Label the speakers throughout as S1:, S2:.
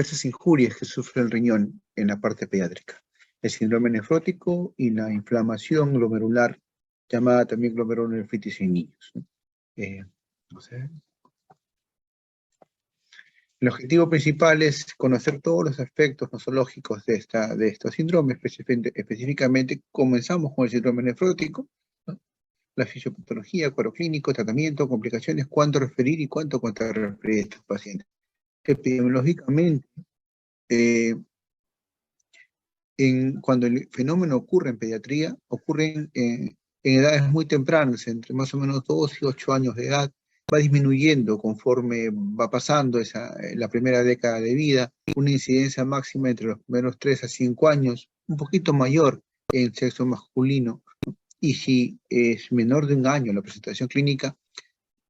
S1: esas injurias que sufre el riñón en la parte pediátrica. El síndrome nefrótico y la inflamación glomerular, llamada también glomerulonefritis en niños. No sé. El objetivo principal es conocer todos los aspectos nosológicos de estos síndromes. Específicamente, comenzamos con el síndrome nefrótico, ¿no? La fisiopatología, cuadro clínico, tratamiento, complicaciones, cuánto referir y cuánto contrarreferir a estos pacientes. Epidemiológicamente, cuando el fenómeno ocurre en pediatría, ocurre en edades muy tempranas, entre más o menos 2 y 8 años de edad, va disminuyendo conforme va pasando la primera década de vida, una incidencia máxima entre los primeros 3 a 5 años, un poquito mayor en sexo masculino, y si es menor de un año la presentación clínica,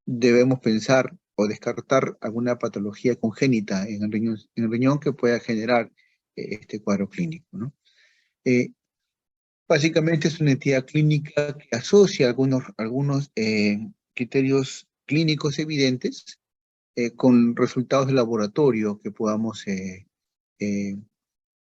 S1: debemos pensar o descartar alguna patología congénita en el riñón que pueda generar este cuadro clínico, ¿no? Básicamente es una entidad clínica que asocia algunos criterios clínicos evidentes con resultados de laboratorio que podamos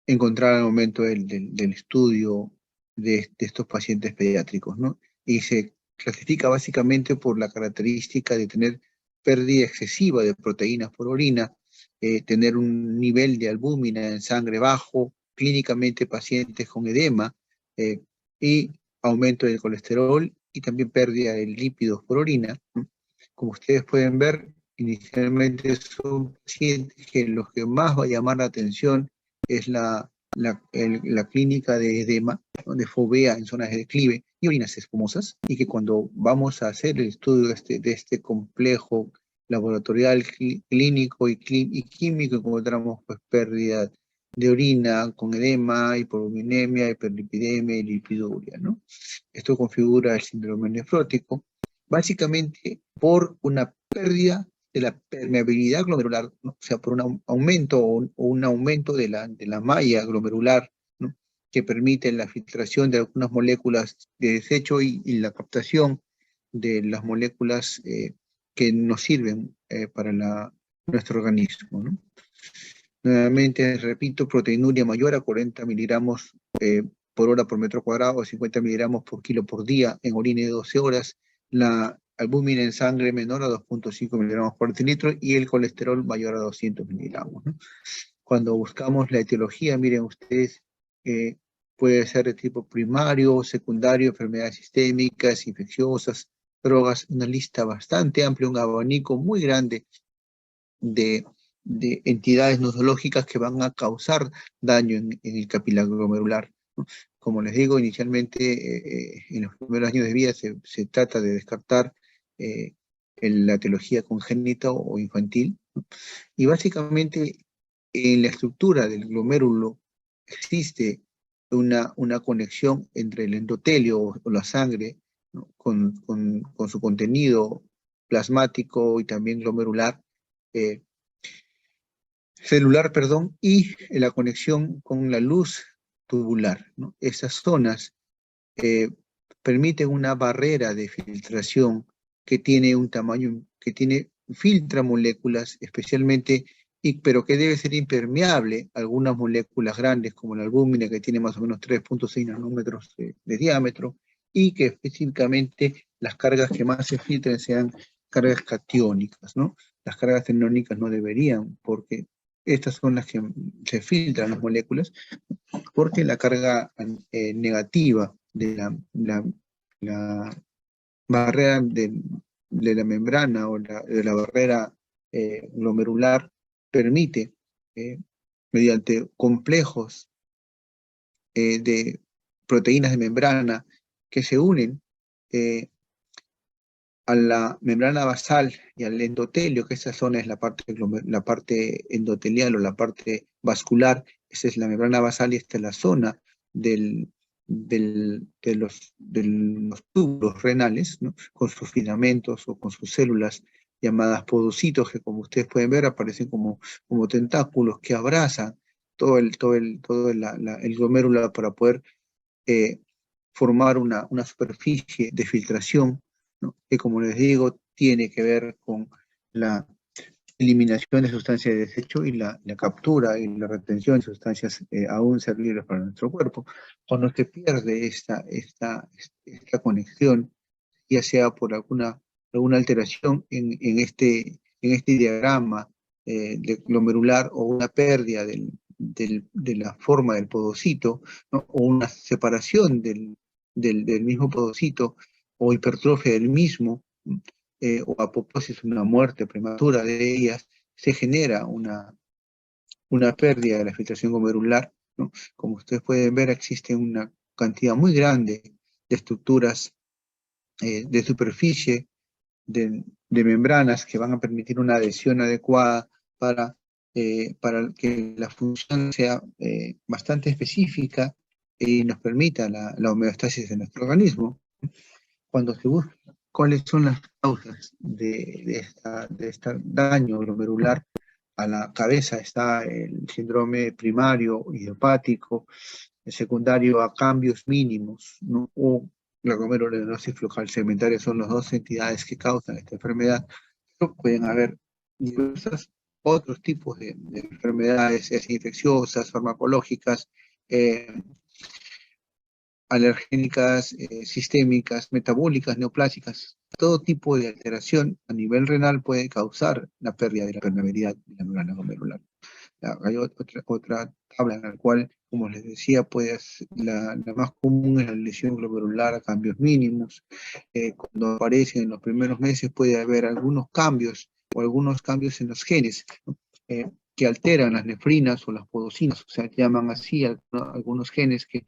S1: encontrar al momento del estudio de estos pacientes pediátricos, ¿no? Y se clasifica básicamente por la característica de tener pérdida excesiva de proteínas por orina, tener un nivel de albúmina en sangre bajo, clínicamente pacientes con edema, y aumento del colesterol y también pérdida de lípidos por orina, ¿no? Como ustedes pueden ver, inicialmente son pacientes que los que más va a llamar la atención es la clínica de edema, ¿no? De fovea en zonas de declive y orinas espumosas, y que cuando vamos a hacer el estudio de este complejo laboratorial, clínico y químico, encontramos pues pérdida de orina con edema, hipovolemia, hiperlipidemia y lipiduria, ¿no? Esto configura el síndrome nefrótico, básicamente por una pérdida de la permeabilidad glomerular, ¿no? O sea, por un aumento o un aumento de la malla glomerular, ¿no? Que permite la filtración de algunas moléculas de desecho y la captación de las moléculas que nos sirven para nuestro organismo, ¿no? Nuevamente, repito, proteinuria mayor a 40 miligramos por hora por metro cuadrado, 50 miligramos por kilo por día en orina de 12 horas, la albúmina en sangre menor a 2.5 miligramos por decilitro y el colesterol mayor a 200 miligramos, ¿no? Cuando buscamos la etiología, miren ustedes, puede ser de tipo primario, secundario, enfermedades sistémicas, infecciosas, drogas, una lista bastante amplia, un abanico muy grande de entidades nosológicas que van a causar daño en el capilar glomerular, ¿no? Como les digo, inicialmente en los primeros años de vida se trata de descartar la etiología congénita o infantil, ¿no? Y básicamente en la estructura del glomérulo existe una conexión entre el endotelio o la sangre, ¿no? con su contenido plasmático y también glomerular, eh, celular, perdón, y la conexión con la luz tubular, ¿no? Esas zonas permiten una barrera de filtración que tiene un tamaño, filtra moléculas especialmente, pero que debe ser impermeable a algunas moléculas grandes como la albúmina, que tiene más o menos 3.6 nanómetros de diámetro, y que específicamente las cargas que más se filtren sean cargas catiónicas, ¿no? Las cargas aniónicas no deberían, porque estas son las que se filtran las moléculas, porque la carga negativa de la barrera de la membrana o de la barrera glomerular permite, mediante complejos de proteínas de membrana que se unen a la membrana basal y al endotelio, que esa zona es la parte endotelial o la parte vascular. Esa es la membrana basal y esta es la zona de los túbulos renales, ¿no? Con sus filamentos o con sus células llamadas podocitos, que como ustedes pueden ver aparecen como tentáculos que abrazan todo el glomérulo para poder formar una superficie de filtración, ¿no? Que como les digo, tiene que ver con la eliminación de sustancias de desecho y la captura y la retención de sustancias aún servibles para nuestro cuerpo. Cuando se pierde esta conexión, ya sea por alguna alteración en este diagrama de glomerular o una pérdida de la forma del podocito, ¿no? O una separación del mismo podocito o hipertrofia del mismo, o apoptosis, una muerte prematura de ellas, se genera una pérdida de la filtración glomerular, ¿no? Como ustedes pueden ver, existe una cantidad muy grande de estructuras de superficie, de membranas que van a permitir una adhesión adecuada para que la función sea bastante específica y nos permita la homeostasis de nuestro organismo. Cuando se busca cuáles son las causas de este daño glomerular a la cabeza, está el síndrome primario idiopático, el secundario a cambios mínimos, ¿no? O la glomeruloneurosis focal segmentaria son las dos entidades que causan esta enfermedad. Pero pueden haber diversos otros tipos de enfermedades infecciosas, farmacológicas, eh, alergénicas, sistémicas, metabólicas, neoplásicas. Todo tipo de alteración a nivel renal puede causar la pérdida de la permeabilidad de la membrana glomerular. Hay otra tabla en la cual, como les decía, la más común es la lesión glomerular a cambios mínimos. Cuando aparecen en los primeros meses puede haber algunos cambios o algunos cambios en los genes, ¿no? Que alteran las nefrinas o las podocinas, o sea, llaman así algunos genes que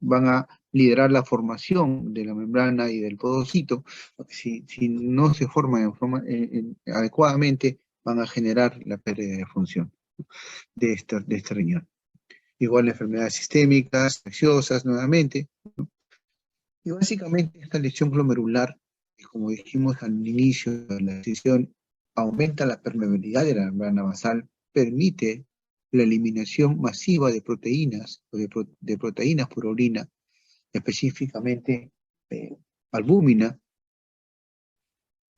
S1: van a liderar la formación de la membrana y del podocito. Si no se forman adecuadamente, van a generar la pérdida de función de este riñón. Igual enfermedades sistémicas, infecciosas nuevamente. Y básicamente esta lesión glomerular, que como dijimos al inicio de la sesión, aumenta la permeabilidad de la membrana basal, permite la eliminación masiva de proteínas o de proteínas por orina, específicamente albúmina,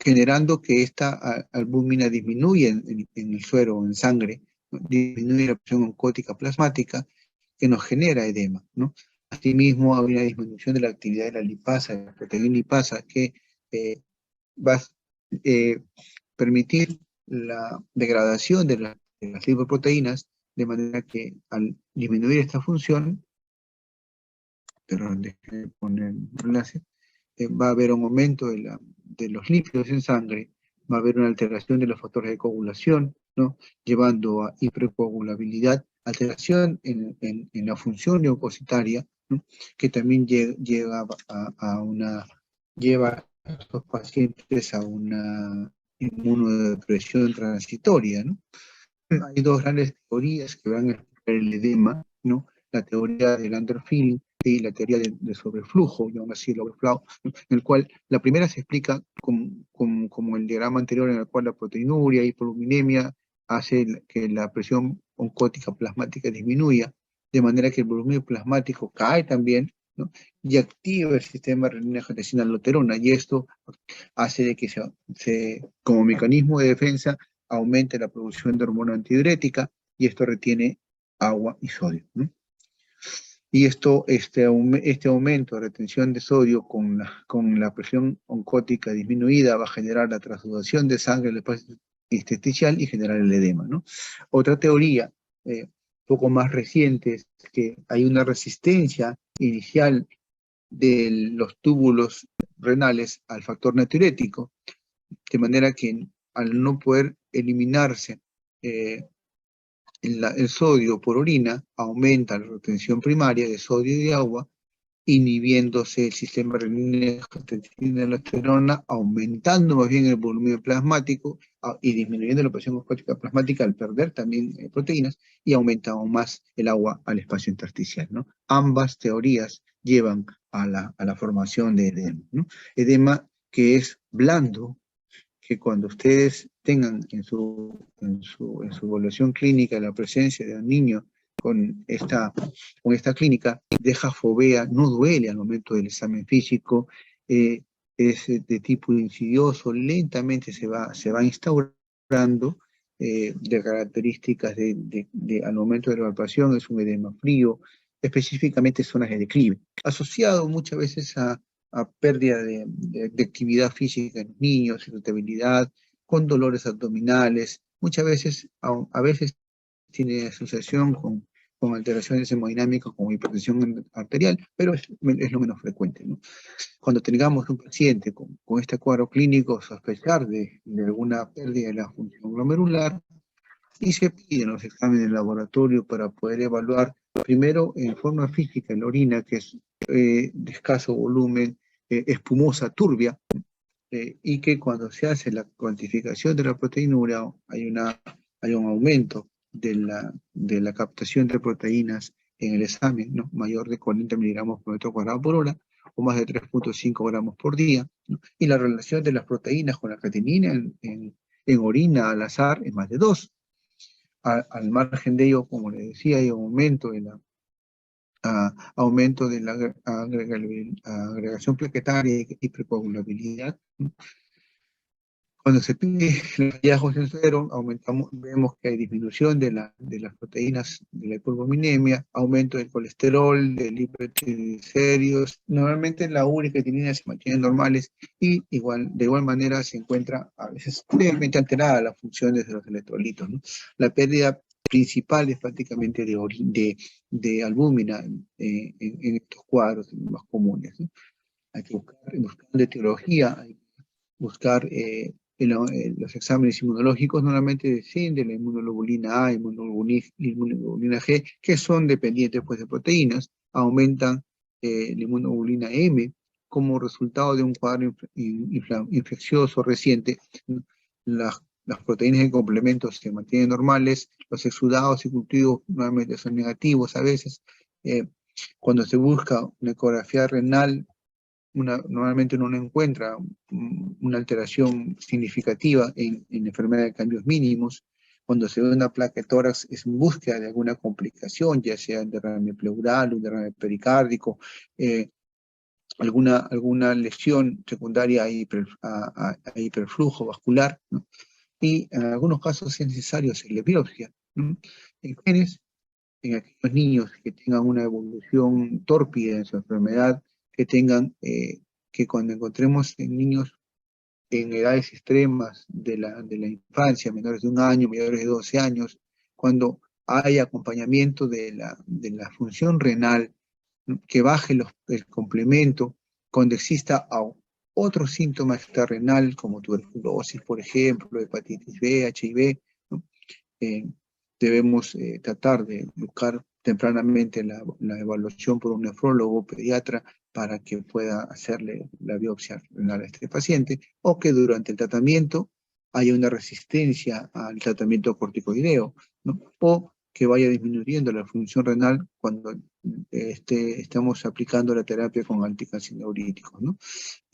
S1: generando que esta albúmina disminuya en el suero o en sangre, ¿no? Disminuye la presión oncótica plasmática, que nos genera edema, ¿no? Asimismo, hay una disminución de la actividad de la lipasa, de la proteína lipasa, que va a permitir la degradación de las lipoproteínas, de manera que al disminuir esta función, perdón, déjenme poner un enlace, va a haber un aumento de los lípidos en sangre, va a haber una alteración de los factores de coagulación, ¿no? Llevando a hipercoagulabilidad, alteración en la función leucocitaria, ¿no? Que también lleva a estos pacientes a una inmunodepresión transitoria, ¿no? Hay dos grandes teorías que van a explicar el edema, ¿no? La teoría del underfilling y la teoría de sobreflujo, y aún así el overflow, en el cual la primera se explica como el diagrama anterior, en el cual la proteinuria y hipoluminemia hace que la presión oncótica plasmática disminuya, de manera que el volumen plasmático cae también, ¿no? Y activa el sistema renina-angiotensina-aldosterona, y esto hace de que como mecanismo de defensa aumente la producción de hormona antidiurética, y esto retiene agua y sodio, ¿no? Y este aumento de retención de sodio con la presión oncótica disminuida va a generar la transducción de sangre al espacio intersticial y generar el edema, ¿no? Otra teoría, poco más reciente, es que hay una resistencia inicial de los túbulos renales al factor natriurético, de manera que al no poder eliminarse el sodio por orina, aumenta la retención primaria de sodio y de agua, inhibiéndose el sistema renina-angiotensina-aldosterona, aumentando más bien el volumen plasmático y disminuyendo la presión osmótica plasmática al perder también proteínas, y aumenta aún más el agua al espacio intersticial, ¿no? Ambas teorías llevan a la formación de edema, ¿no? Edema que es blando, que cuando ustedes tengan en su evaluación clínica la presencia de un niño con esta clínica, deja fovea, no duele al momento del examen físico, es de tipo insidioso, lentamente se va instaurando, de características al momento de la evaluación, es un edema frío, específicamente zonas de declive, asociado muchas veces a pérdida de actividad física en los niños, irritabilidad, con dolores abdominales, muchas veces, a veces tiene asociación con alteraciones hemodinámicas como hipertensión arterial, pero es lo menos frecuente, ¿no? Cuando tengamos un paciente con este cuadro clínico, sospechar de alguna pérdida de la función glomerular, y se piden los exámenes de laboratorio para poder evaluar primero en forma física la orina, que es de escaso volumen, espumosa, turbia, y que cuando se hace la cuantificación de la proteinúria hay un aumento de la captación de proteínas en el examen, ¿no? Mayor de 40 miligramos por metro cuadrado por hora, o más de 3,5 gramos por día, ¿no? Y la relación de las proteínas con la creatinina en orina al azar es más de 2. Al margen de ello, como le decía, hay un aumento de la agregación plaquetaria y precoagulabilidad, ¿no? Cuando se pide los hallazgos en suero, vemos que hay disminución de las proteínas de la hipergluceminemia, aumento del colesterol, del hipertriglicéridos. Normalmente la úrica y creatinina se mantienen normales y de igual manera se encuentra a veces levemente alterada las funciones de los electrolitos, ¿no? La pérdida principal es prácticamente de albúmina en estos cuadros más comunes, ¿no? Hay que buscar una etiología, hay que buscar los exámenes inmunológicos normalmente descienden la inmunoglobulina A, inmunoglobulina G, que son dependientes pues, de proteínas, aumentan la inmunoglobulina M como resultado de un cuadro infeccioso reciente. Las proteínas de complemento se mantienen normales, los exudados y cultivos normalmente son negativos a veces. Cuando se busca una ecografía renal, normalmente uno no encuentra una alteración significativa en enfermedad de cambios mínimos. Cuando se ve una placa de tórax es en búsqueda de alguna complicación, ya sea un derrame pleural, un derrame pericárdico, alguna lesión secundaria a hiperflujo vascular, ¿no? Y en algunos casos es necesario hacerle biopsia, ¿no? En genes, en aquellos niños que tengan una evolución tórpida en su enfermedad, que cuando encontremos en niños en edades extremas de la infancia, menores de 1 año, mayores de 12 años, cuando hay acompañamiento de la función renal, ¿no? Que baje el complemento, cuando exista otro síntoma extrarrenal, como tuberculosis, por ejemplo, hepatitis B, HIV, ¿no? eh, Debemos tratar de buscar tempranamente la evaluación por un nefrólogo pediatra para que pueda hacerle la biopsia renal a este paciente, o que durante el tratamiento haya una resistencia al tratamiento corticoideo, ¿no? O que vaya disminuyendo la función renal cuando estamos aplicando la terapia con anticancineuríticos, ¿no?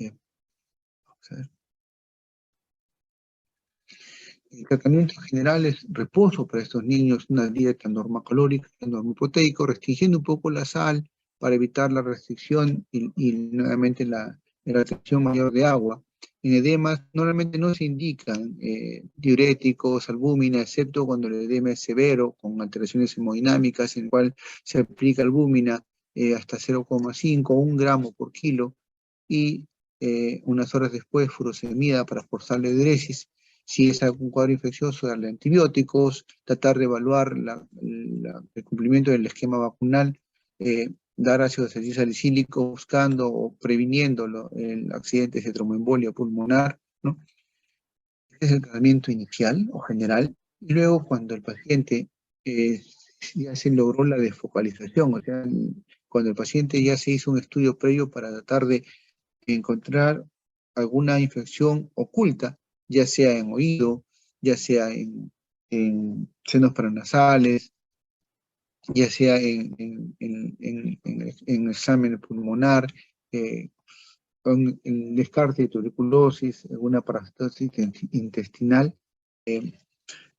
S1: Vamos a ver. El tratamiento general es reposo para estos niños, una dieta normacalórica, normoproteico, restringiendo un poco la sal para evitar la restricción y nuevamente la retención mayor de agua. En edemas normalmente no se indican diuréticos, albúmina, excepto cuando el edema es severo, con alteraciones hemodinámicas, en el cual se aplica albúmina hasta 0,5 o 1 gramo por kilo, y unas horas después furosemida para forzar la diuresis. Si es algún cuadro infeccioso, darle antibióticos, tratar de evaluar el cumplimiento del esquema vacunal, dar ácido salicílico buscando o previniendo el accidente de tromboembolia pulmonar, ¿no? Este es el tratamiento inicial o general. Y luego cuando el paciente ya se logró la desfocalización, o sea, cuando el paciente ya se hizo un estudio previo para tratar de encontrar alguna infección oculta, ya sea en oído, ya sea en senos paranasales, ya sea en examen pulmonar, en descarte de tuberculosis, alguna parasitosis intestinal.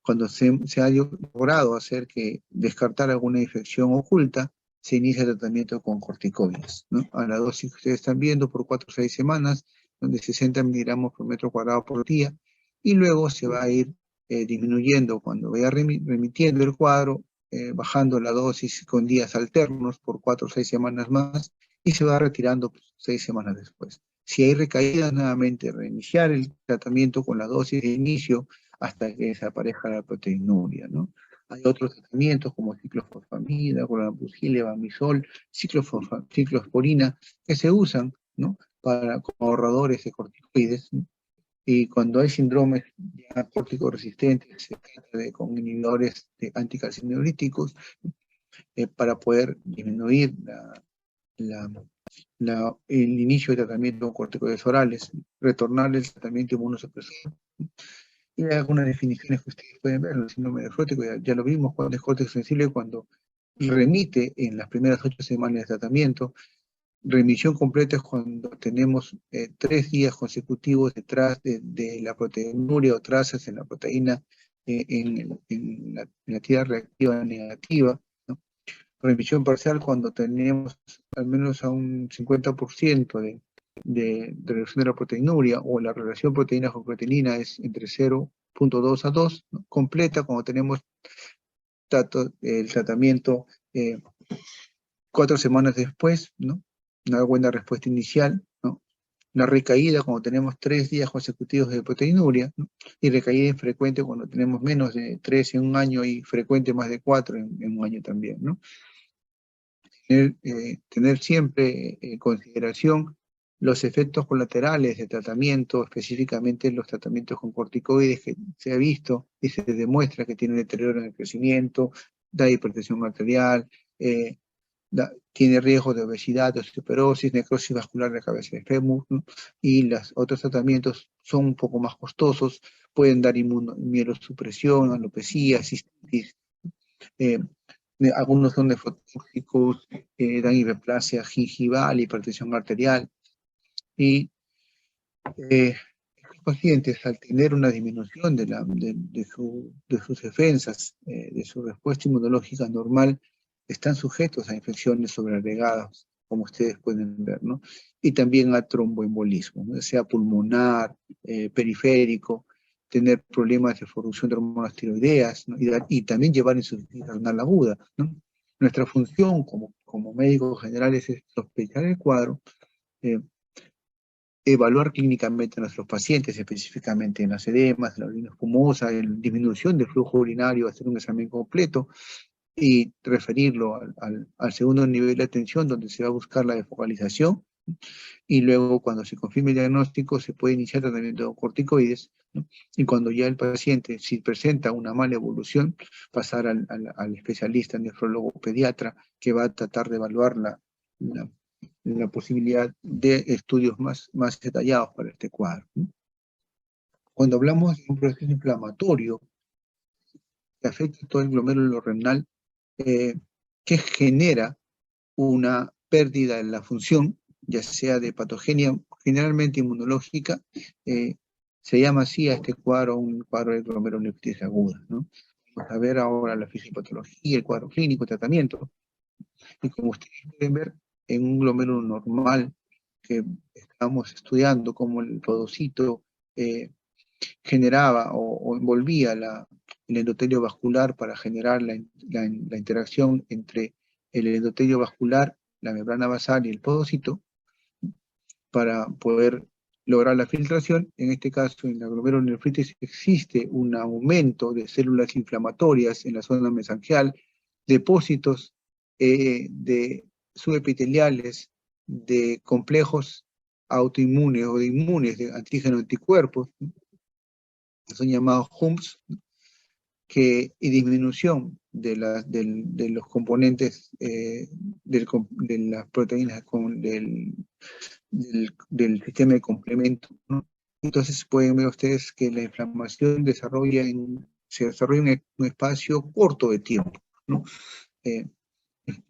S1: Cuando se ha logrado hacer que descartar alguna infección oculta, se inicia el tratamiento con corticoides, ¿no? A la dosis que ustedes están viendo por 4 o 6 semanas, donde 60 miligramos por metro cuadrado por día, y luego se va a ir disminuyendo cuando vaya remitiendo el cuadro, bajando la dosis con días alternos por 4 o 6 semanas más, y se va retirando pues, 6 semanas después. Si hay recaídas, nuevamente reiniciar el tratamiento con la dosis de inicio hasta que desaparezca la proteinuria, ¿no? Hay otros tratamientos como ciclofosfamida, clorambucil, levamisol, ciclosporina, que se usan, ¿no? Como ahorradores de corticoides, ¿no? Y cuando hay síndromes ya córtico-resistentes, se trata de con inhibidores de anticalcineolíticos para poder disminuir el inicio de tratamiento con corticoides orales, retornar el tratamiento inmunosupresor. Y hay algunas definiciones que ustedes pueden ver, el síndrome nefrótico, ya lo vimos cuando es córtex sensible, cuando remite en las primeras 8 semanas de tratamiento. Remisión completa es cuando tenemos 3 días consecutivos detrás de la proteinuria o trazas en la proteína en la actividad reactiva negativa, ¿no? Remisión parcial cuando tenemos al menos a un 50% de reducción de la proteinuria, o la relación proteína con proteinina es entre 0,2 a 2, ¿no? Completa cuando tenemos el tratamiento 4 semanas después, ¿no? Una buena respuesta inicial, ¿no? La recaída cuando tenemos 3 días consecutivos de proteinuria, ¿no? Y recaída infrecuente cuando tenemos menos de 3 en un año y frecuente más de 4 en un año también, ¿no? Tener siempre en consideración los efectos colaterales de tratamiento, específicamente los tratamientos con corticoides, que se ha visto y se demuestra que tienen deterioro en el crecimiento, da hipertensión arterial, tiene riesgo de obesidad, osteoporosis, necrosis vascular de cabeza de fémur, ¿no? Y los otros tratamientos son un poco más costosos, pueden dar mielosupresión, alopecia, cistitis, eh, algunos son nefrotóxicos, dan hiperplasia gingival, hipertensión arterial, y estos pacientes, al tener una disminución de sus defensas, de su respuesta inmunológica normal, están sujetos a infecciones sobreagregadas, como ustedes pueden ver, ¿no? Y también a tromboembolismo, ¿no? Sea pulmonar, periférico, tener problemas de producción de hormonas tiroideas, ¿no? Y también llevar insuficiencia renal aguda, ¿no? Nuestra función como médicos generales es sospechar el cuadro, eh, evaluar clínicamente a nuestros pacientes, específicamente en las edemas, en la orina espumosa, en disminución del flujo urinario, hacer un examen completo y referirlo al segundo nivel de atención, donde se va a buscar la defocalización, y luego cuando se confirme el diagnóstico se puede iniciar tratamiento de corticoides, ¿no? Y cuando ya el paciente, si presenta una mala evolución, pasar al especialista nefrólogo pediatra, que va a tratar de evaluar la posibilidad de estudios más detallados para este cuadro, ¿no? Cuando hablamos de un proceso inflamatorio que afecta todo el glomérulo renal, que genera una pérdida en la función, ya sea de patogenia, generalmente inmunológica, se llama así a este cuadro un cuadro de glomerulonefritis aguda, ¿no? Vamos a ver ahora la fisiopatología, el cuadro clínico, el tratamiento. Y como ustedes pueden ver, en un glomérulo normal que estamos estudiando, como el podocito generaba o envolvía el endotelio vascular para generar la interacción entre el endotelio vascular, la membrana basal y el podocito, para poder lograr la filtración. En este caso, en la glomerulonefritis existe un aumento de células inflamatorias en la zona mesangial, depósitos de subepiteliales de complejos autoinmunes o de inmunes de antígeno anticuerpos, ¿no? Que son llamados HUMPs, y disminución de los componentes de las proteínas del sistema de complemento, ¿no? Entonces pueden ver ustedes que la inflamación se desarrolla en un espacio corto de tiempo, ¿no? Eh,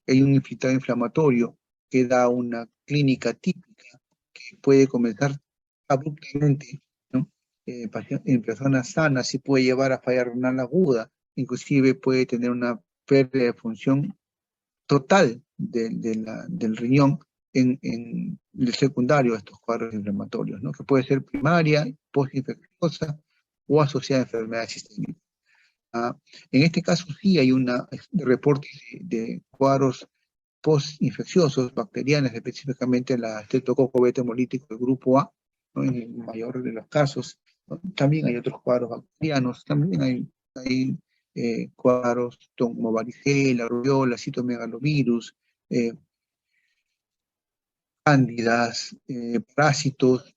S1: Hay un infiltrado inflamatorio que da una clínica típica que puede comenzar abruptamente, ¿no? En personas sanas sí puede llevar a falla renal aguda, inclusive puede tener una pérdida de función total del riñón en el secundario a estos cuadros inflamatorios, ¿no? Que puede ser primaria, postinfecciosa o asociada a enfermedades sistémicas. En este caso sí hay reportes de cuadros postinfecciosos, bacterianas, específicamente la Streptococcus beta hemolítico del grupo A, ¿no? En el mayor de los casos, ¿no? También hay otros cuadros bacterianos, también hay cuadros como varicela, rubiola, citomegalovirus, cándidas, parásitos,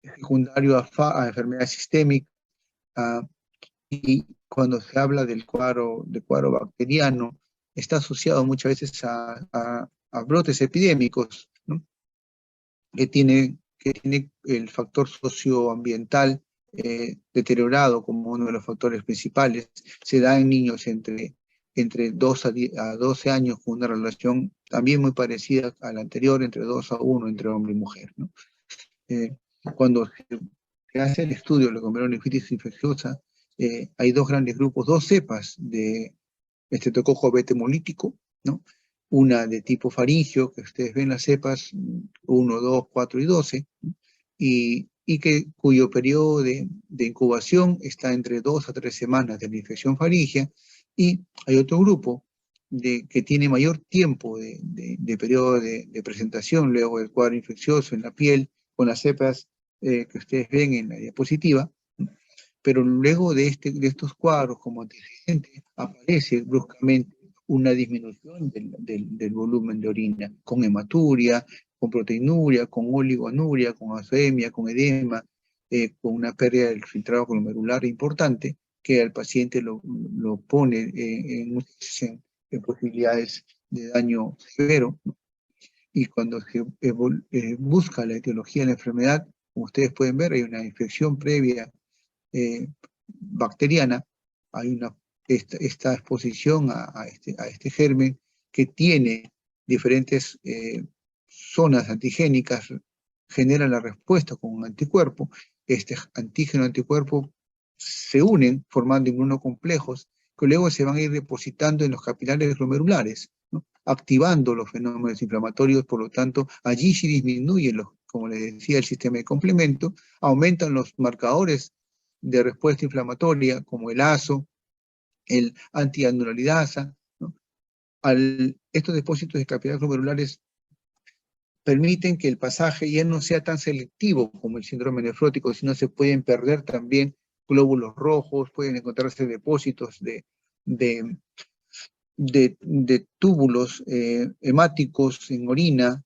S1: secundario a enfermedades sistémicas, y cuando se habla del cuadro bacteriano, está asociado muchas veces a brotes epidémicos, ¿no? que tiene el factor socioambiental deteriorado como uno de los factores principales. Se da en niños entre 2 a 12 años con una relación también muy parecida a la anterior, entre 2 a 1 entre hombre y mujer, ¿no? Cuando se hace el estudio de la glomerulonephritis infecciosa, hay dos grandes grupos, dos cepas de Streptococcus beta hemolítico, ¿no? Una de tipo faringio, que ustedes ven las cepas 1, 2, 4 y 12, ¿no? Cuyo periodo de incubación está entre 2 a 3 semanas de la infección faríngea, y hay otro grupo que tiene mayor tiempo de periodo de presentación luego del cuadro infeccioso en la piel, con las cepas que ustedes ven en la diapositiva, ¿no? Pero luego de estos cuadros como antecedente aparece bruscamente una disminución del volumen de orina, con hematuria, con proteinuria, con oligoanuria, con azoemia, con edema, con una pérdida del filtrado glomerular importante, que al paciente lo pone en posibilidades de daño severo, ¿no? Y cuando se busca la etiología de la enfermedad, como ustedes pueden ver, hay una infección previa bacteriana, hay esta exposición a este germen que tiene diferentes zonas antigénicas, genera la respuesta con un anticuerpo. Este antígeno-anticuerpo se unen formando inmunocomplejos que luego se van a ir depositando en los capilares glomerulares, ¿no? Activando los fenómenos inflamatorios. Por lo tanto, allí sí disminuyen como les decía, el sistema de complemento, aumentan los marcadores de respuesta inflamatoria, como el ASO, el antianuralidasa, ¿no? Estos depósitos de capilares glomerulares permiten que el pasaje ya no sea tan selectivo como el síndrome nefrótico, sino se pueden perder también glóbulos rojos, pueden encontrarse depósitos de túbulos hemáticos en orina.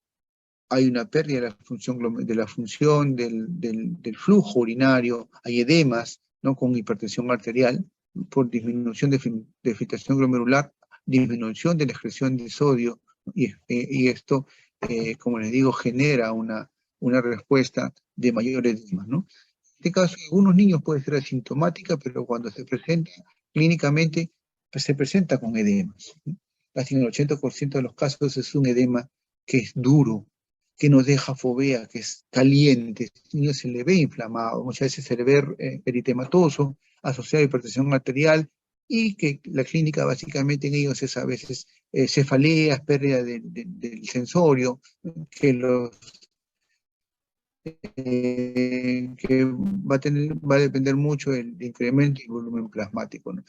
S1: Hay una pérdida de la función del flujo urinario, hay edemas, ¿no? Con hipertensión arterial, por disminución de filtración glomerular, disminución de la excreción de sodio, y esto, como les digo, genera una respuesta de mayor edema, ¿no? En este caso, en algunos niños puede ser asintomática, pero cuando se presenta clínicamente, pues se presenta con edemas, ¿no? Casi en el 80% de los casos es un edema que es duro, que nos deja fovea, que es caliente, al niño se le ve inflamado, muchas veces se le ve eritematoso, asociado a hipertensión arterial, y que la clínica básicamente en ellos es a veces cefaleas, pérdida del sensorio, que va a depender mucho del incremento del volumen plasmático, ¿no?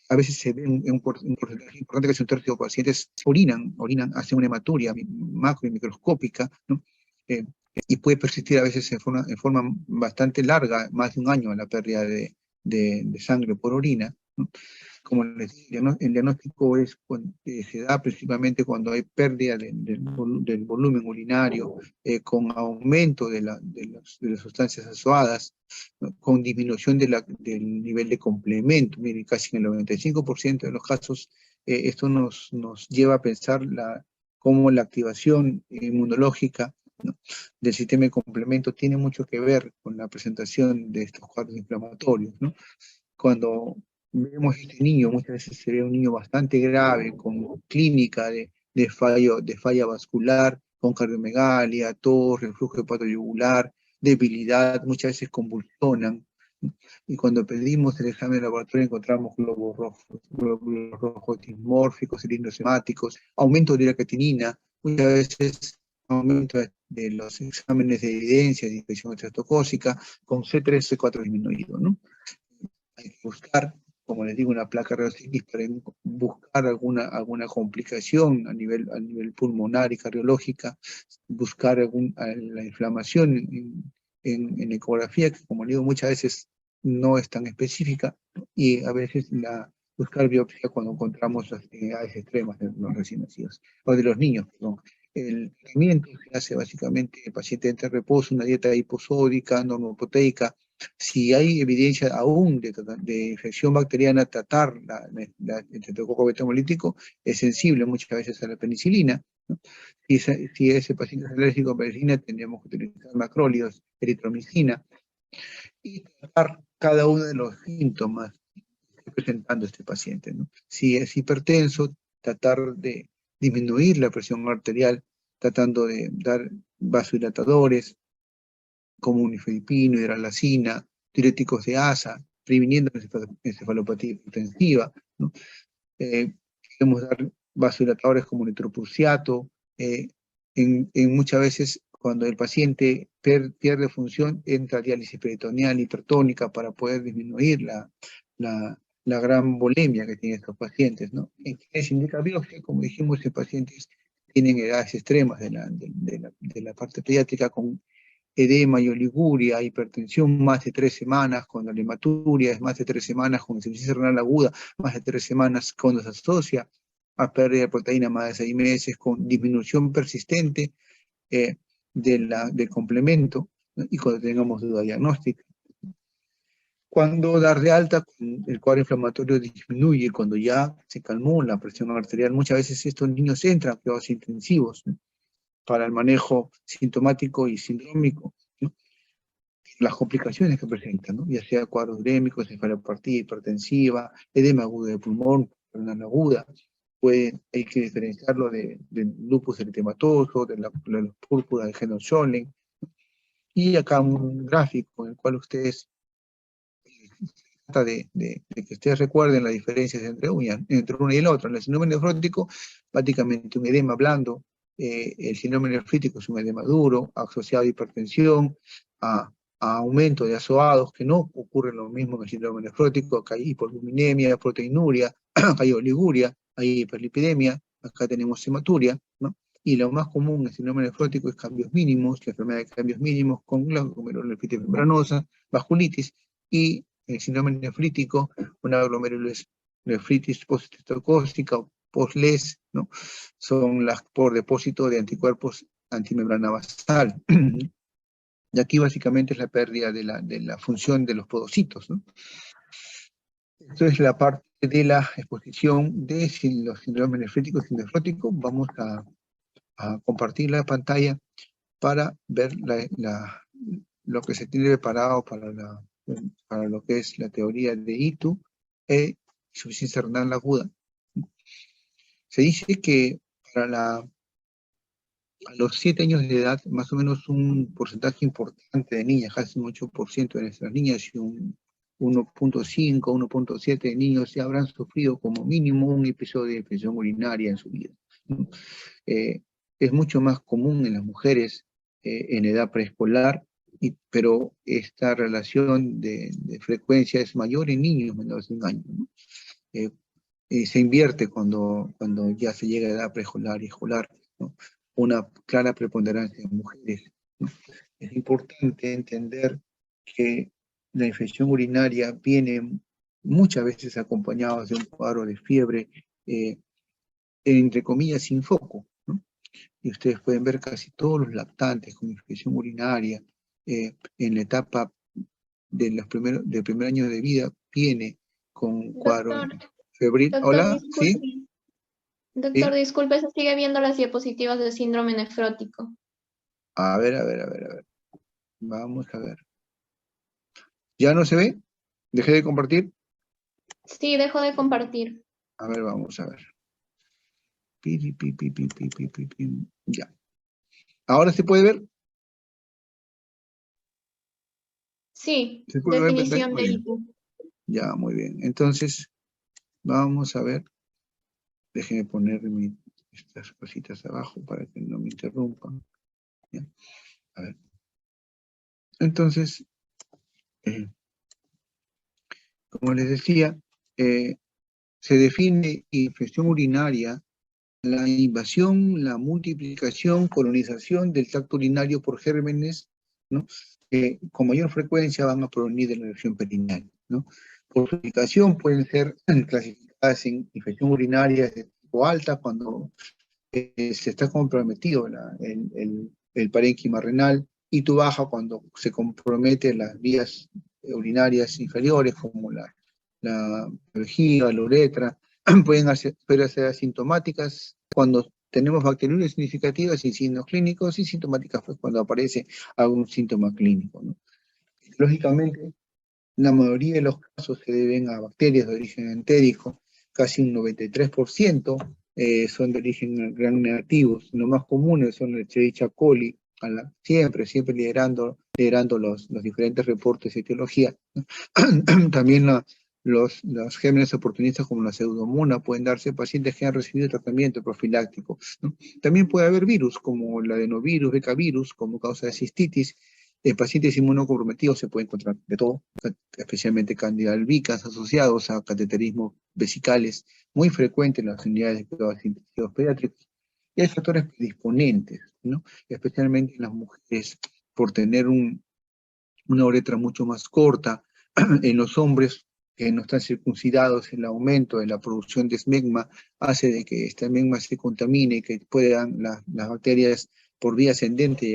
S1: A veces se ve un porcentaje importante que un tercio de pacientes orinan, hacen una hematuria macro y microscópica, ¿no? Y puede persistir a veces en forma bastante larga, más de un año, la pérdida de sangre por orina, ¿no? Como les decía, el diagnóstico se da principalmente cuando hay pérdida del volumen urinario, con aumento de las sustancias azoadas, ¿no? Con disminución del nivel de complemento. Miren, casi en el 95% de los casos, esto nos lleva a pensar cómo la activación inmunológica, ¿no? del sistema de complemento tiene mucho que ver con la presentación de estos cuadros inflamatorios, ¿no? Cuando vemos a este niño, muchas veces se ve un niño bastante grave, con clínica de falla vascular, con cardiomegalia, tos, reflujo hepatoyugular, debilidad, muchas veces convulsionan. Y cuando pedimos el examen de laboratorio encontramos glóbulos rojos dismórficos, cilindros hemáticos, aumento de la creatinina, muchas veces aumento de los exámenes de evidencia de infección estreptocócica, con C3, C4 disminuido, ¿no? Hay que buscar, como les digo, una placa rayos X para buscar alguna complicación a nivel pulmonar y cardiológica, buscar la inflamación en ecografía, que como digo, muchas veces no es tan específica, ¿no? Y a veces buscar biopsia cuando encontramos las actividades extremas de los recién nacidos, o de los niños, perdón. El tratamiento se hace básicamente, el paciente entra en reposo, una dieta hiposódica, normoproteica. Si hay evidencia aún de infección bacteriana, tratar el estreptococo beta hemolítico es sensible muchas veces a la penicilina, ¿no? Si ese paciente es alérgico a penicilina, tendríamos que utilizar macrólidos, eritromicina, y tratar cada uno de los síntomas que está presentando este paciente, ¿no? Si es hipertenso, tratar de disminuir la presión arterial, tratando de dar vasodilatadores, como unifedipino, hidralazina, diuréticos de asa, previniendo la encefalopatía hipertensiva, ¿no? Podemos dar vasodilatadores como nitroprusiato. Muchas veces, cuando el paciente pierde función, entra diálisis peritoneal hipertónica para poder disminuir la gran volemia que tienen estos pacientes, ¿no? En quienes indica biopsia, como dijimos, en pacientes tienen edades extremas de la parte pediátrica con edema y oliguria, hipertensión más de 3 semanas, cuando la hematuria es más de 3 semanas, con insuficiencia renal aguda más de 3 semanas, cuando se asocia a pérdida de proteína más de 6 meses, con disminución persistente del complemento, ¿no? Y cuando tengamos duda diagnóstica. Cuando dar de alta, el cuadro inflamatorio disminuye, cuando ya se calmó la presión arterial, muchas veces estos niños entran a cuidados intensivos, ¿no? Para el manejo sintomático y sindrómico, ¿no? Las complicaciones que presentan, ¿no? Ya sea cuadros urémicos, encefalopatía hipertensiva, edema agudo de pulmón, renal aguda. Hay que diferenciarlo del lupus eritematoso, de los púrpuras de Guenon-Schönlein. Y acá un gráfico en el cual ustedes trata de que ustedes recuerden las diferencias entre una y la otra. En el síndrome nefrótico, prácticamente un edema blando. El síndrome nefrítico es un edema duro, asociado a hipertensión, a aumento de azoados, que no ocurre lo mismo en el síndrome nefrótico. Acá hay hipoalbuminemia, proteinuria, acá hay oliguria, hay hiperlipidemia, acá tenemos hematuria, ¿no? Y lo más común en el síndrome nefrótico es cambios mínimos, la enfermedad de cambios mínimos con glomerulonefritis membranosa, vasculitis, y el síndrome nefrítico, una glomerulonefritis post-citocócica o post-LES, ¿no? Son las por depósito de anticuerpos antimembrana basal. Y aquí básicamente es la pérdida de la función de los podocitos, ¿no? Esto es la parte de la exposición de los síndromes nefríticos y nefróticos. Vamos a compartir la pantalla para ver lo que se tiene preparado para lo que es la teoría de ITU e insuficiencia renal aguda. Se dice que a los 7 años de edad, más o menos un porcentaje importante de niñas, casi un 8% de nuestras niñas y un 1.5, 1.7 de niños ya habrán sufrido como mínimo un episodio de infección urinaria en su vida, ¿no? Es mucho más común en las mujeres en edad preescolar, pero esta relación de frecuencia es mayor en niños menores de 1 año, ¿no? Se invierte cuando ya se llega a edad preescolar y escolar, ¿no? Una clara preponderancia en mujeres, ¿no? Es importante entender que la infección urinaria viene muchas veces acompañada de un cuadro de fiebre, entre comillas, sin foco, ¿no? Y ustedes pueden ver casi todos los lactantes con infección urinaria en la etapa del primer año de vida, viene con cuadro
S2: Doctor,
S1: febril.
S2: doctor,
S1: Hola,
S2: disculpe.
S1: ¿sí?
S2: Doctor,
S1: ¿Sí?
S2: disculpe, se sigue viendo las diapositivas del síndrome nefrótico.
S1: A ver, a ver, a ver, a ver. Vamos a ver. ¿Ya no se ve? ¿Dejé de compartir?
S2: Sí, dejo de compartir.
S1: A ver, vamos a ver. Ya. ¿Ahora se puede ver?
S2: Sí,
S1: ¿Se puede ver en pantalla?
S2: definición
S1: Muy
S2: de
S1: bien.
S2: IPU.
S1: Ya, muy bien. Entonces, vamos a ver. Déjenme poner estas cositas abajo para que no me interrumpan. ¿Ya? A ver. Entonces, Como les decía, se define infección urinaria la invasión, la multiplicación, colonización del tracto urinario por gérmenes, ¿no? Que con mayor frecuencia van a provenir de la infección perineal, ¿no? Por su ubicación pueden ser clasificadas en infección urinaria de tipo alta cuando se está comprometido el parénquima renal, y tu baja cuando se compromete las vías urinarias inferiores como la vejiga, la uretra. Pueden ser asintomáticas cuando tenemos bacteriurias significativas sin signos clínicos, y sintomáticas pues cuando aparece algún síntoma clínico, ¿no? Lógicamente, la mayoría de los casos se deben a bacterias de origen entérico, casi un 93% son de origen gram negativos. Los más comunes son el Escherichia coli, siempre liderando los diferentes reportes de etiología. También los gérmenes oportunistas como la pseudomonas pueden darse en pacientes que han recibido tratamiento profiláctico, ¿no? También puede haber virus como el adenovirus, becavirus, como causa de cistitis. En pacientes inmunocomprometidos se puede encontrar de todo, especialmente Candida albicans asociados a cateterismos vesicales, muy frecuentes en las unidades de cuidados intensivos pediátricos. Y hay factores predisponentes, ¿no? Especialmente en las mujeres, por tener una uretra mucho más corta. En los hombres que no están circuncidados, el aumento de la producción de esmegma hace de que esta esmegma se contamine y que puedan las bacterias por vía ascendente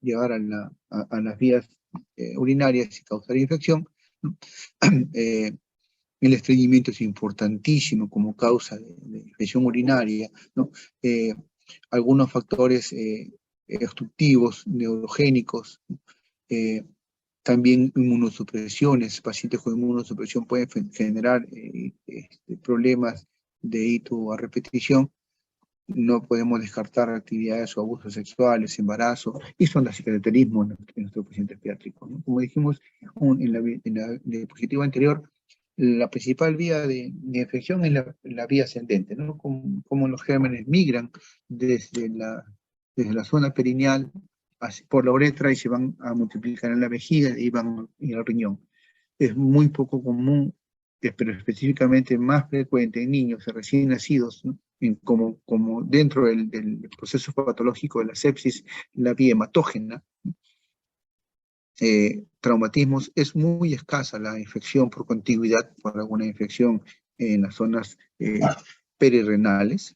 S1: llegar a las vías urinarias y causar infección, ¿no? El estreñimiento es importantísimo como causa de infección urinaria, ¿no? Algunos factores obstructivos, neurogénicos, eh, también inmunosupresiones. Pacientes con inmunosupresión pueden generar problemas de hito a repetición. No podemos descartar actividades o abusos sexuales, embarazo, y son las cateterismos en nuestros pacientes pediátricos, ¿no? Como dijimos en la diapositiva anterior, la principal vía de infección es la vía ascendente, ¿no? Como los gérmenes migran desde la zona perineal por la uretra y se van a multiplicar en la vejiga y van al riñón. Es muy poco común, pero específicamente más frecuente en niños recién nacidos, ¿no? Como dentro del proceso patológico de la sepsis, la vía hematógena, traumatismos, es muy escasa la infección por contigüidad por alguna infección en las zonas perirrenales.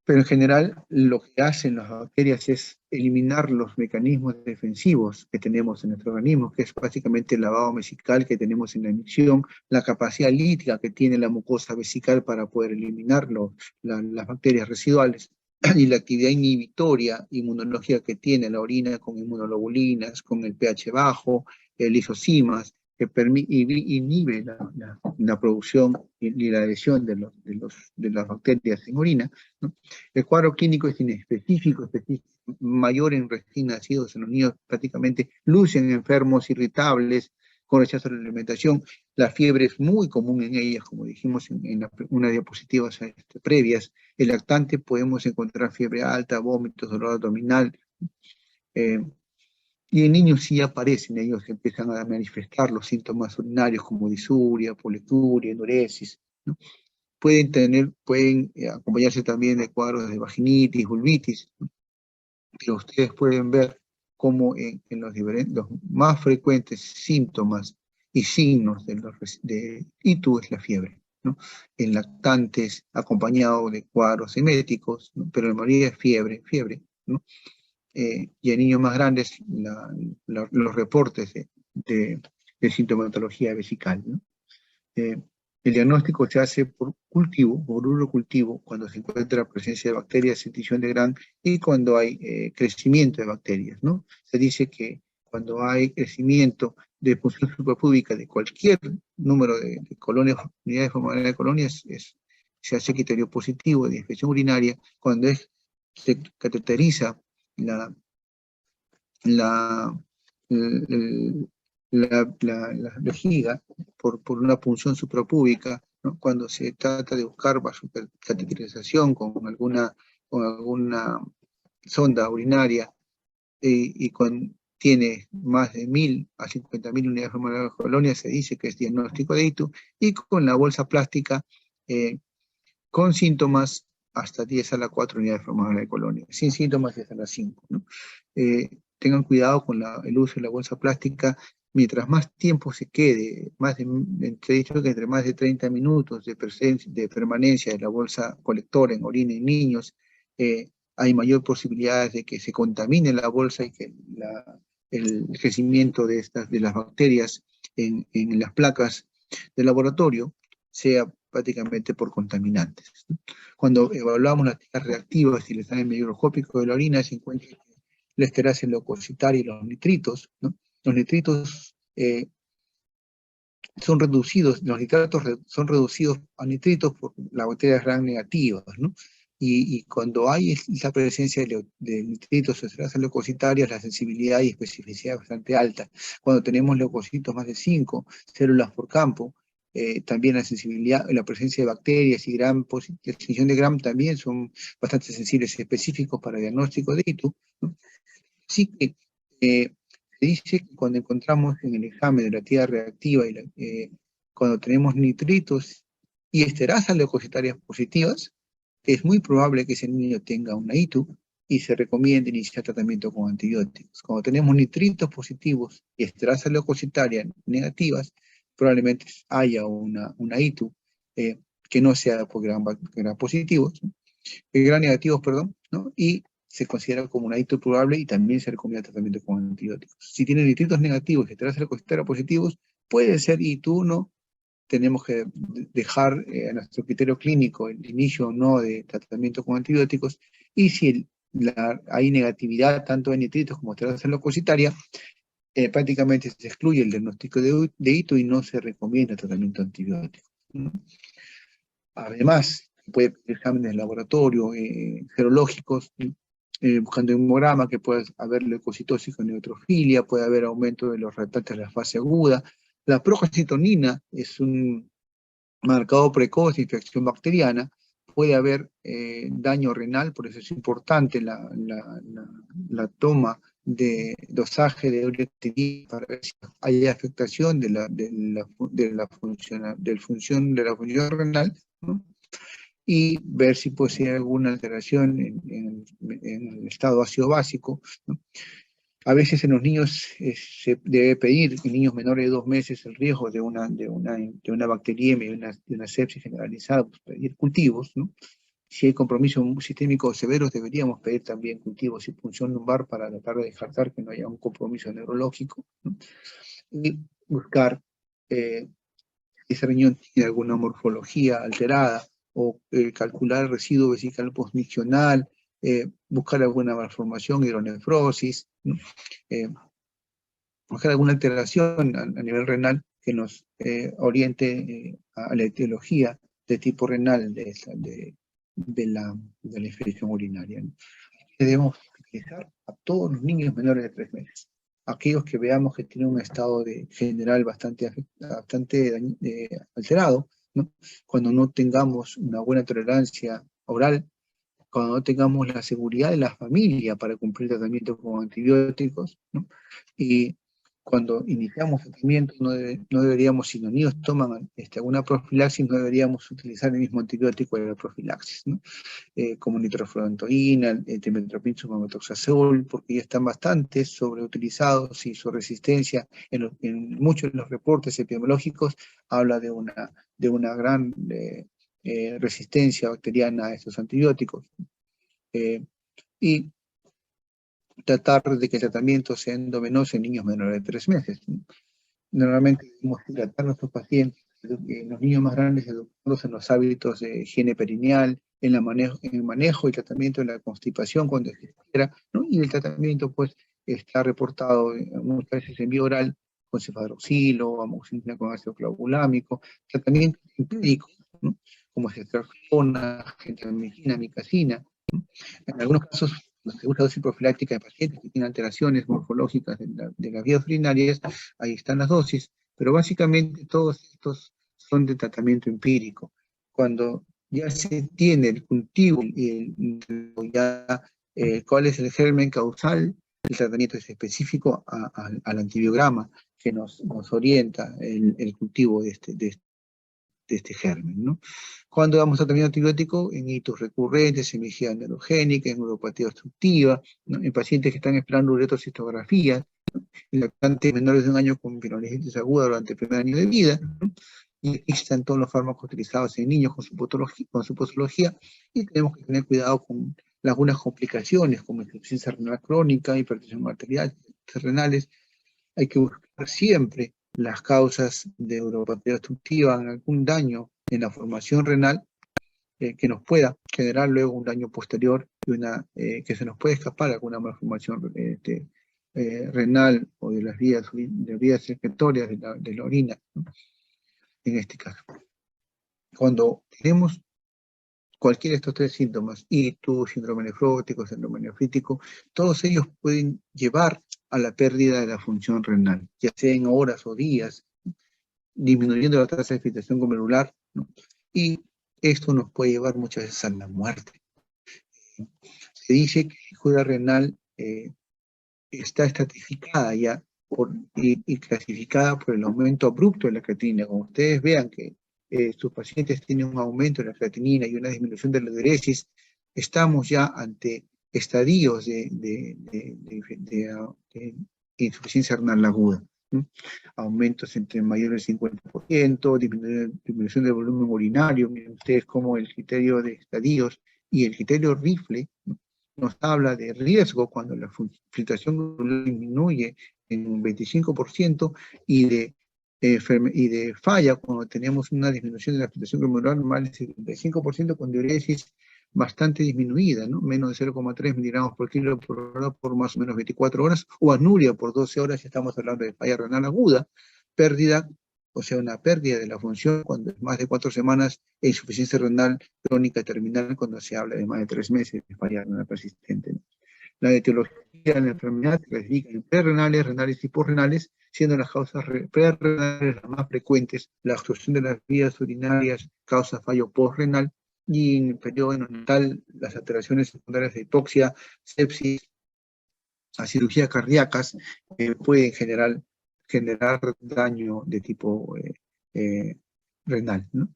S1: Pero en general lo que hacen las bacterias es eliminar los mecanismos defensivos que tenemos en nuestro organismo, que es básicamente el lavado vesical que tenemos en la micción, la capacidad lítica que tiene la mucosa vesical para poder eliminar las bacterias residuales, y la actividad inhibitoria inmunológica que tiene la orina con inmunoglobulinas, con el pH bajo, el lisocimas, que inhibe la producción y la adhesión de las bacterias en orina, ¿no? El cuadro clínico es inespecífico, mayor en recién nacidos. En los niños prácticamente lucen enfermos, irritables, con rechazo a la alimentación. La fiebre es muy común en ellas, como dijimos en unas diapositivas previas. El lactante podemos encontrar fiebre alta, vómitos, dolor abdominal. Y en niños sí aparecen, ellos empiezan a manifestar los síntomas urinarios como disuria, poliuria, enuresis, ¿no? Pueden acompañarse también de cuadros de vaginitis, vulvitis, ¿no? Pero ustedes pueden ver cómo en los más frecuentes síntomas y signos de ITU es la fiebre, ¿no? En lactantes, acompañado de cuadros eméticos, ¿no? Pero la mayoría es fiebre, ¿no? Y en niños más grandes los reportes de sintomatología vesical, ¿no? El diagnóstico se hace por urocultivo, cuando se encuentra la presencia de bacterias en tinción de Gram y cuando hay crecimiento de bacterias, ¿no? Se dice que cuando hay crecimiento de función suprapúbica de cualquier número de colonias, unidades formadoras de colonias, se hace criterio positivo de infección urinaria. Cuando se cateteriza la, la, la vejiga por una punción suprapúbica, ¿no? Cuando se trata de buscar cateterización con alguna sonda urinaria, y tiene más de 1.000 a 50.000 unidades formulares de colonia, se dice que es diagnóstico de ITU, y con la bolsa plástica, con síntomas, hasta 10 a la 4 unidades formulares de colonia, sin síntomas 10 a la 5, ¿no? Tengan cuidado con el uso de la bolsa plástica. Mientras más tiempo se quede, entre más de 30 minutos de permanencia de la bolsa colectora en orina en niños, hay mayor posibilidad de que se contamine la bolsa y que el crecimiento de las bacterias en las placas del laboratorio sea prácticamente por contaminantes, ¿no? Cuando evaluamos las tasas reactivas y el examen microscópico de la orina, se encuentra la esterasa leucocitaria y los nitritos, ¿no? Los nitritos son reducidos, los nitratos son reducidos a nitritos por las bacterias Gram negativas, ¿no? Y cuando hay esa presencia de nitritos o esterasas leucocitarias, la sensibilidad y especificidad es bastante alta. Cuando tenemos leucocitos más de 5 células por campo, también la sensibilidad, la presencia de bacterias y la extinción de Gram también son bastante sensibles y específicos para diagnóstico de ITU, ¿no? Así que se dice que cuando encontramos en el examen de la tía reactiva cuando tenemos nitritos y esterasas leucocitarias positivas, es muy probable que ese niño tenga una ITU y se recomienda iniciar tratamiento con antibióticos. Cuando tenemos nitritos positivos y esterasas leucocitarias negativas, probablemente haya una ITU que no sea por gram positivos, ¿no? Gram negativos, perdón, ¿no? Y se considera como una ITU probable y también se recomienda tratamiento con antibióticos. Si tiene nitritos negativos y esterasas leucocitarias positivos, puede ser ITU, ¿no? Tenemos que dejar a nuestro criterio clínico el inicio o no de tratamiento con antibióticos, y si hay negatividad tanto de nitritos como de esterasa leucocitaria, prácticamente se excluye el diagnóstico de ITU y no se recomienda tratamiento antibiótico, ¿no? Además, puede pedir exámenes de laboratorio, serológicos, buscando un hemograma, que puede haber leucocitosis con neutrofilia, puede haber aumento de los reactantes de la fase aguda. La procalcitonina es un marcador precoz de infección bacteriana. Puede haber daño renal, por eso es importante la toma de dosaje de ureatina para ver si hay afectación de la función renal, ¿no? Y ver si posee alguna alteración en el estado ácido básico, ¿no? A veces en los niños se debe pedir, en niños menores de 2 meses, el riesgo de una bacteriemia, de una sepsis generalizada, pues pedir cultivos, ¿no? Si hay compromisos sistémicos severos, deberíamos pedir también cultivos y punción lumbar para tratar de descartar que no haya un compromiso neurológico, ¿no? Y buscar si ese riñón tiene alguna morfología alterada, o calcular el residuo vesical postmiccional, buscar alguna malformación, hidronefrosis, ¿no? Buscar alguna alteración a nivel renal que nos oriente a la etiología de tipo renal de la infección urinaria, ¿no? Debemos utilizar a todos los niños menores de 3 meses. Aquellos que veamos que tienen un estado general bastante alterado, ¿no? Cuando no tengamos una buena tolerancia oral, cuando no tengamos la seguridad de la familia para cumplir tratamiento con antibióticos, ¿no? Y cuando iniciamos tratamiento, no deberíamos, si los niños toman alguna profilaxis, no deberíamos utilizar el mismo antibiótico de la profilaxis, ¿no? Como nitrofurantoína, trimethoprim, sulfametoxazol, porque ya están bastante sobreutilizados, y su resistencia en muchos de los reportes epidemiológicos habla de una gran resistencia bacteriana a estos antibióticos. Y tratar de que el tratamiento sea endovenoso en niños menores de 3 meses, ¿no? Normalmente debemos tratar a nuestros pacientes, los niños más grandes, educarlos en los hábitos de higiene perineal, en el manejo y tratamiento de la constipación cuando se quiera, ¿no? Y el tratamiento, pues, está reportado muchas veces en vía oral con cefadroxilo, amoxicilina con ácido clavulámico, tratamientos empíricos, ¿no? Como ceftriaxona, gentamicina, micacina, ¿no? En algunos casos, la segunda dosis profiláctica de pacientes que tienen alteraciones morfológicas de las vías urinarias, ahí están las dosis, pero básicamente todos estos son de tratamiento empírico. Cuando ya se tiene el cultivo y cuál es el germen causal, el tratamiento es específico al antibiograma que nos orienta el cultivo de este germen, ¿no? Cuando damos tratamiento antibiótico, en hitos recurrentes, en vigía neurogénica, en neuropatía obstructiva, ¿no? En pacientes que están esperando uretrocistografías, en lactantes menores de un año con pielonefritis aguda durante el primer año de vida, ¿no? Y aquí están todos los fármacos utilizados en niños con su posología, y tenemos que tener cuidado con algunas complicaciones como insuficiencia renal crónica, hipertensión arterial, renales. Hay que buscar siempre las causas de neuropatía obstructiva, algún daño en la formación renal que nos pueda generar luego un daño posterior y que se nos puede escapar alguna malformación renal o de las vías secretorias de la orina, ¿no? En este caso. Cuando tenemos cualquiera de estos tres síntomas, ictus, síndrome nefrótico, síndrome nefrítico, todos ellos pueden llevar a la pérdida de la función renal, ya sea en horas o días, disminuyendo la tasa de filtración glomerular, ¿no? Y esto nos puede llevar muchas veces a la muerte. Se dice que la injuria renal está estratificada ya y clasificada por el aumento abrupto de la creatinina. Como ustedes vean que sus pacientes tienen un aumento de la creatinina y una disminución de la diuresis, estamos ya ante estadios de insuficiencia renal aguda, ¿no? Aumentos entre mayores del 50%, disminución del volumen urinario. Miren ustedes cómo el criterio de estadios y el criterio Rifle, ¿no?, nos habla de riesgo cuando la filtración glomerular disminuye en un 25% y de falla cuando tenemos una disminución de la filtración glomerular más del 75% con diuresis bastante disminuida, ¿no? Menos de 0,3 miligramos por kilo por hora por más o menos 24 horas, o anuria por 12 horas, estamos hablando de falla renal aguda, pérdida, o sea, una pérdida de la función cuando es más de 4 semanas, e insuficiencia renal crónica terminal cuando se habla de más de 3 meses de falla renal persistente, ¿no? La etiología de la enfermedad se clasifica en prerrenales, renales y posrenales, siendo las causas prerrenales las más frecuentes, la obstrucción de las vías urinarias causa fallo posrenal, y en el periodo neonatal las alteraciones secundarias de hipoxia, sepsis, a cirugías cardíacas pueden generar daño de tipo renal, ¿no?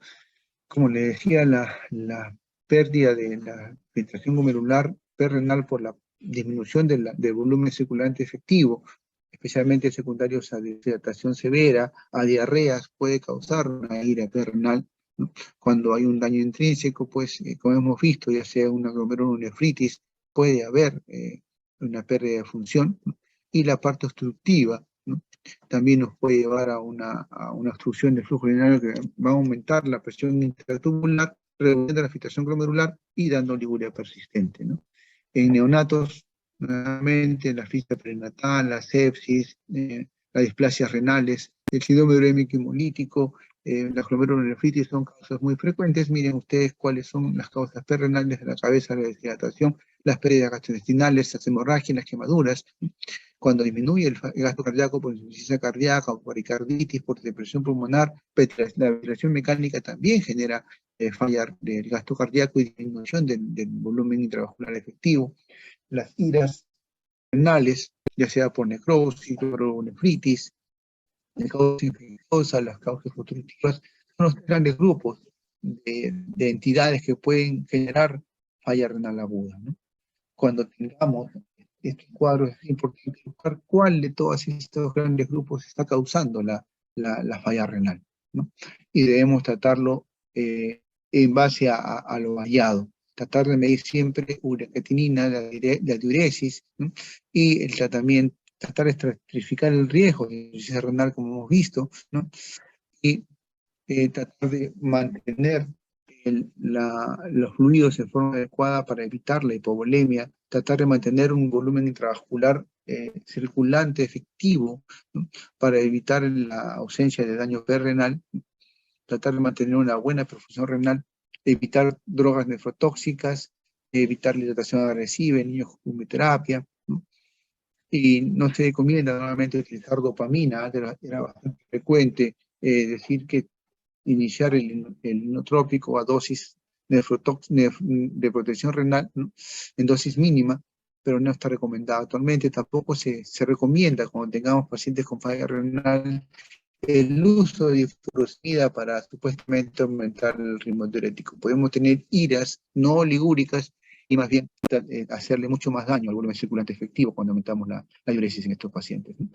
S1: Como le decía, la pérdida de la filtración glomerular perrenal por la disminución del volumen circulante efectivo, especialmente secundarios a deshidratación severa, a diarreas, puede causar una ira perrenal, ¿no? Cuando hay un daño intrínseco, pues, como hemos visto, ya sea una glomerulonefritis, puede haber una pérdida de función, ¿no? Y la parte obstructiva, ¿no?, también nos puede llevar a una obstrucción del flujo urinario que va a aumentar la presión intratubular, reduciendo la filtración glomerular y dando oliguria persistente, ¿no? En neonatos, nuevamente, la fista perinatal, la sepsis, las displasias renales, el síndrome urémico hemolítico, la glomerulonefritis son causas muy frecuentes. Miren ustedes cuáles son las causas perrenales de la cabeza, la deshidratación, las pérdidas gastrointestinales, las hemorragias, las quemaduras. Cuando disminuye el gasto cardíaco por insuficiencia cardíaca o por pericarditis, por depresión pulmonar, la ventilación mecánica también genera falla del gasto cardíaco y disminución del volumen intravascular efectivo. Las iras renales, ya sea por necrosis, por nefritis, las causas infecciosas, las causas obstructivas, son los grandes grupos de entidades que pueden generar falla renal aguda, ¿no? Cuando tengamos estos cuadros es importante buscar cuál de todos estos grandes grupos está causando la falla renal, ¿no? Y debemos tratarlo en base a lo variado. Tratar de medir siempre creatinina, la diuresis, ¿no?, y el tratamiento, tratar de estratificar el riesgo de insuficiencia renal, como hemos visto, ¿no?, y tratar de mantener los fluidos en forma adecuada para evitar la hipovolemia, tratar de mantener un volumen intravascular circulante efectivo, ¿no?, para evitar la ausencia de daño perrenal, tratar de mantener una buena perfusión renal, evitar drogas nefrotóxicas, evitar la hidratación agresiva en niños con quimioterapia, ¿no? Y no se recomienda nuevamente utilizar dopamina. Era bastante frecuente decir que iniciar el inotrópico a dosis de protección renal, ¿no?, en dosis mínima, pero no está recomendada actualmente. Tampoco se recomienda cuando tengamos pacientes con falla renal el uso de furosemida para supuestamente aumentar el ritmo diurético. Podemos tener iras no oligúricas y más bien hacerle mucho más daño al volumen circulante efectivo cuando aumentamos la diuresis en estos pacientes, ¿no?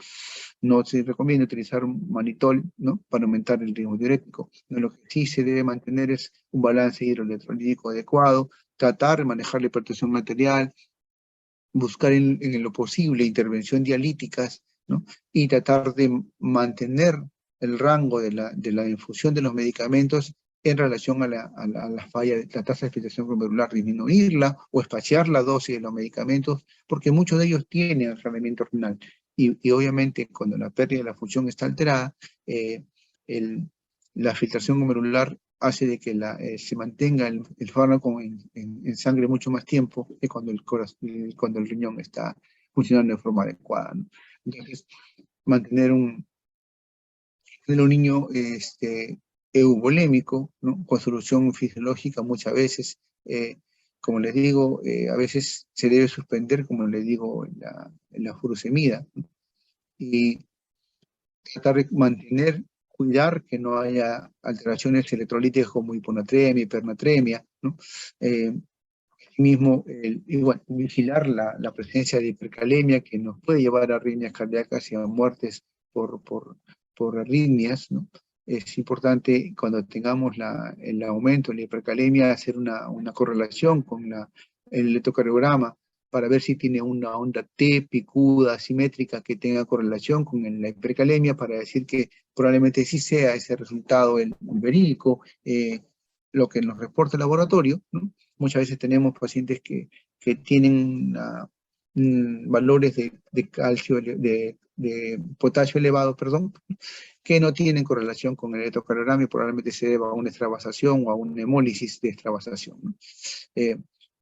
S1: No se recomienda utilizar un manitol, ¿no?, para aumentar el ritmo diurético. No, lo que sí se debe mantener es un balance hidroelectrolítico adecuado, tratar de manejar la hipertensión arterial, buscar en lo posible intervención dialíticas, ¿no?, y tratar de mantener el rango de la infusión de los medicamentos en relación a la falla, la tasa de filtración glomerular, disminuirla o espaciar la dosis de los medicamentos, porque muchos de ellos tienen enraramiento renal. Y obviamente cuando la pérdida de la función está alterada, el, la filtración glomerular hace de que se mantenga el fármaco en sangre mucho más tiempo que cuando cuando el riñón está funcionando de forma adecuada, ¿no? Entonces, mantener un niño euvolémico, ¿no?, con solución fisiológica muchas veces, como les digo, a veces se debe suspender, como les digo, la furosemida, ¿no?, y tratar de cuidar que no haya alteraciones electrolíticas como hiponatremia, hipernatremia, ¿no? Mismo, igual, vigilar la presencia de hipercalemia que nos puede llevar a arritmias cardíacas y a muertes por arritmias, ¿no? Es importante cuando tengamos el aumento de la hipercalemia hacer una correlación con el electrocardiograma para ver si tiene una onda T picuda, asimétrica, que tenga correlación con la hipercalemia, para decir que probablemente sí sea ese resultado el verídico, lo que nos reporta el laboratorio, ¿no? Muchas veces tenemos pacientes que tienen valores de calcio, de potasio elevado, perdón, que no tienen correlación con el electrocardiograma y probablemente se deba a una extravasación o a una hemólisis de extravasación, ¿no?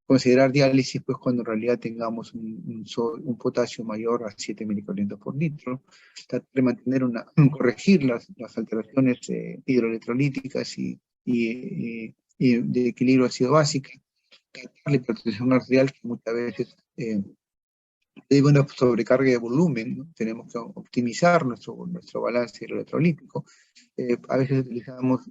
S1: Considerar diálisis pues cuando en realidad tengamos un potasio mayor a 7 milicoloritos por litro, tratar de mantener corregir las alteraciones hidroelectrolíticas y de equilibrio ácido básica, tratar la hipertensión arterial, que muchas veces debe una sobrecarga de volumen, ¿no? Tenemos que optimizar nuestro balance electrolítico. A veces utilizamos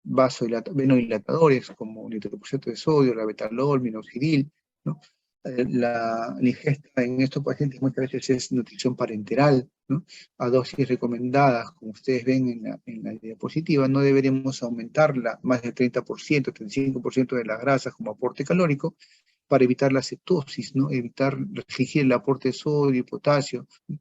S1: vasodilatadores como nitroproceto de sodio, la betalol, minoxidil, ¿no? La ingesta en estos pacientes muchas veces es nutrición parenteral, ¿no?, a dosis recomendadas, como ustedes ven en la diapositiva. No deberemos aumentarla más del 30%, 35% de las grasas como aporte calórico, para evitar la cetosis, ¿no?, evitar restringir el aporte de sodio y potasio, ¿no?,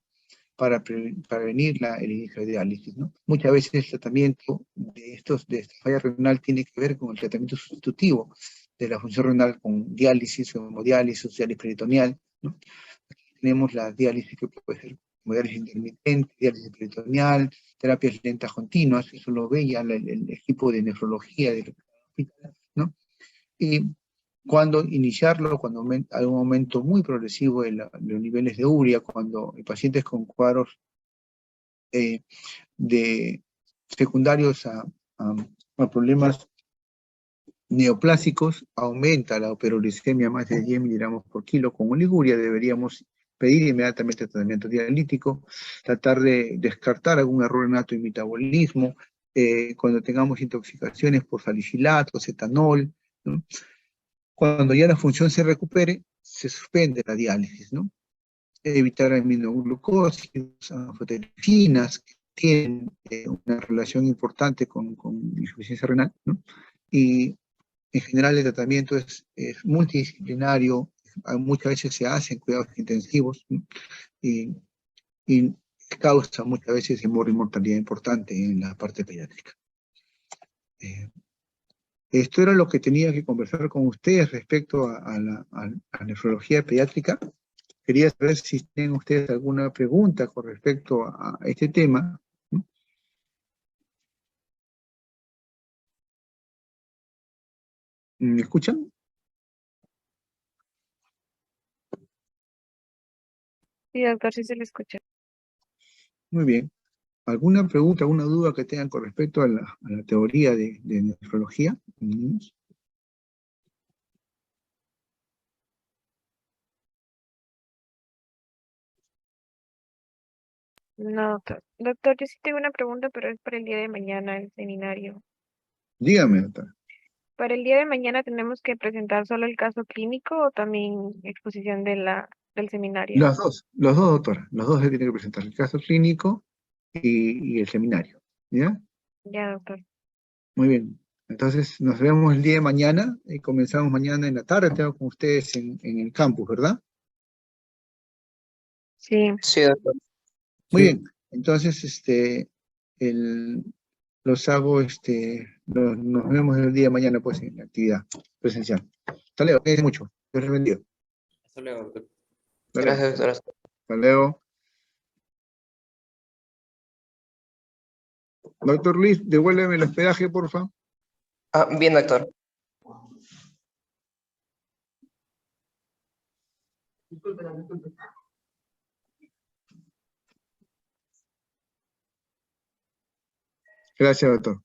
S1: para prevenir el inicio de diálisis, ¿no? Muchas veces el tratamiento de esta falla renal tiene que ver con el tratamiento sustitutivo de la función renal con diálisis, hemodiálisis, diálisis peritoneal, ¿no? Tenemos la diálisis que puede ser hemodiálisis intermitente, diálisis peritoneal, terapias lentas continuas, eso lo veía el equipo de nefrología del hospital, ¿no? Y cuando iniciarlo, cuando hay un aumento muy progresivo de los niveles de urea, cuando hay pacientes con cuadros de secundarios a problemas neoplásicos, aumenta la hiperuricemia más de 10 miligramos por kilo con oliguria, deberíamos pedir inmediatamente tratamiento dialítico, tratar de descartar algún error nato en metabolismo, cuando tengamos intoxicaciones por salicilatos, etanol, ¿no? Cuando ya la función se recupere, se suspende la diálisis, ¿no? Evitar aminoglucósidos, anfoterifinas, que tienen una relación importante con insuficiencia renal, ¿no? Y en general el tratamiento es multidisciplinario, muchas veces se hacen cuidados intensivos, ¿no?, y causa muchas veces mortalidad importante en la parte pediátrica. Esto era lo que tenía que conversar con ustedes respecto a la nefrología pediátrica. Quería saber si tienen ustedes alguna pregunta con respecto a este tema, ¿no? ¿Me escuchan?
S3: Sí, doctor, sí se le escucha.
S1: Muy bien. ¿Alguna pregunta, alguna duda que tengan con respecto a la teoría de nefrología en niños?
S3: No, doctor. Doctor, yo sí tengo una pregunta, pero es para el día de mañana, el seminario.
S1: Dígame, doctora.
S3: ¿Para el día de mañana tenemos que presentar solo el caso clínico o también exposición del seminario?
S1: Los dos, doctora. Los dos se tienen que presentar, el caso clínico y el seminario. ¿Ya?
S3: Ya, doctor.
S1: Muy bien. Entonces, nos vemos el día de mañana y comenzamos mañana en la tarde. Tengo con ustedes en el campus, ¿verdad?
S3: Sí,
S4: Sí, doctor.
S1: Muy
S4: Sí.
S1: bien. Entonces, el, los hago, nos vemos el día de mañana, pues, en la actividad presencial. Hasta luego, cuídense mucho. Dios les bendiga.
S4: Hasta luego, doctor.
S1: Hasta luego.
S4: Gracias, doctor.
S1: Hasta luego. Doctor Luis, devuélveme el hospedaje, por favor.
S4: Ah, bien, doctor.
S1: Gracias, doctor.